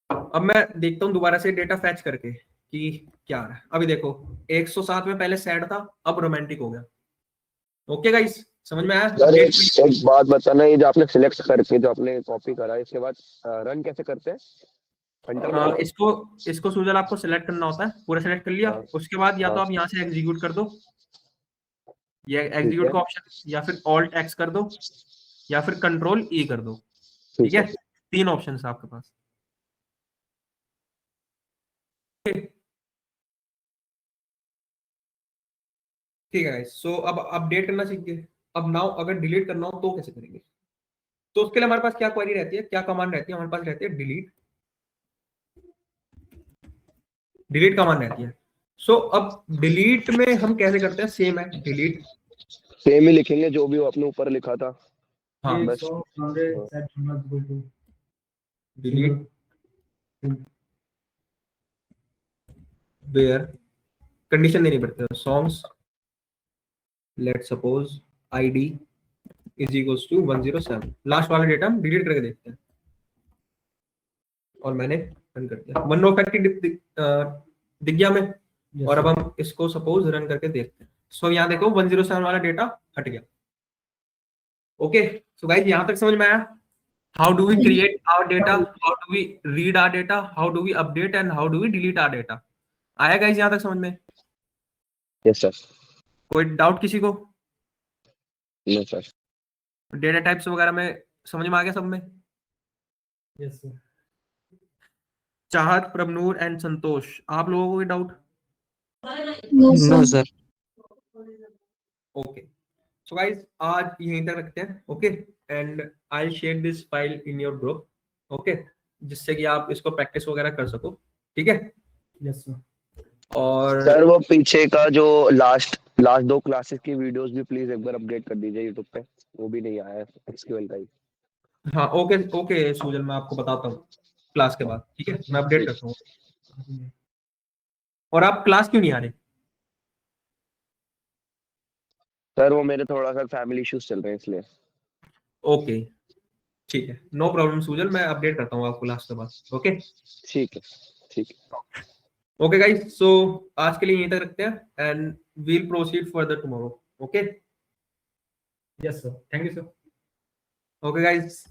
अब मैं देखता हूँ दोबारा से डेटा फैच करके कि क्या आ रहा है। अभी देखो 107 में पहले सैड था, अब रोमांटिक हो गया। ओके गाइस, समझ में आया? सर एक बात बताना, ये जो आपने सिलेक्ट करके जो आपने कॉपी करा इसके बाद रन कैसे करते हैं? फंटर में जाके? इसको इसको सूजल आपको सिलेक्ट करना होता है, पूरा सिलेक्ट कर लिया, हाँ, उसके बाद या तो हाँ, आप यहाँ से एग्जीक्यूट कर दो, ये ठीक एग्जीक्यूट है, का ऑप्शन, या फिर ऑल्ट एक्स कर दो, या फिर कंट्रोल ई कर दो। ठीक ठीक है, है। 3 ऑप्शन है आपके पास। ठीक है, सो अब अपडेट करना सीख गए। अब नाउ अगर डिलीट करना हो तो कैसे करेंगे? तो उसके लिए हमारे पास क्या क्वेरी रहती है, क्या कमांड रहती है? हमारे पास रहती है डिलीट, डिलीट कमांड रहती है। सो अब डिलीट में हम कैसे करते हैं? सेम है, डिलीट। सेम ही लिखेंगे जो भी आपने ऊपर लिखा था। हाँ, ये बस। song हमारे set होना equal to delete where, condition देनी पड़ती है, songs let suppose ID is equals to 107। Last वाला डेटा हम डिलीट करके देखते हैं, और मैंने रन कर दिया, वन रो फैक्ट्री दिख गया हमें। Yes, और अब sir. हम इसको सपोज रन करके देखते हैं। सो यहाँ देखो 107 वाला डेटा हट गया। ओके, सो गाइस यहां तक समझ में आया? How do we create our data, how do we read our data, how do we update and how do we delete our data. आया गाइस यहां तक समझ में? Yes sir. कोई डाउट किसी को? No sir. डेटा टाइप्स वगैरह में समझ में आ गया सब में? Yes, sir. चाहत, प्रभनूर एंड संतोष, आप लोगों को कोई doubt? No no sir. Sir. Okay, so guys आज यहीं तक रखते हैं। Okay, and I share this file in your group. Okay, जिससे कि आप इसको प्रैक्टिस वगैरह कर सको। ठीक है, Yes, sir. और सर वो पीछे का जो लास्ट लास्ट 2 क्लासेस की वीडियोस भी प्लीज एक बार अपडेट कर दीजिए यूट्यूब पे, वो भी नहीं आया है एसक्यूएल का ही। हाँ, ओके ओके सूजल, मैं आपको बताता हूँ क्लास के बाद। ठीक है, मैं अपडेट करता हूँ। और आप क्लास क्यों नहीं आ रहे? सर वो मेरे थोड़ा सा फैमिली इश्यूज चल रहे हैं इसलिए। ओके, ठीक है, नो प्रॉब्लम सूजल, मैं अपडेट करता हूँ आपको क्लास के बाद। ओके ठीक है, ठीक है। ओके गाइस, सो आज के लिए यहीं तक रखते हैं, and we'll proceed further tomorrow. Okay Yes, sir. Thank you, sir. Okay guys,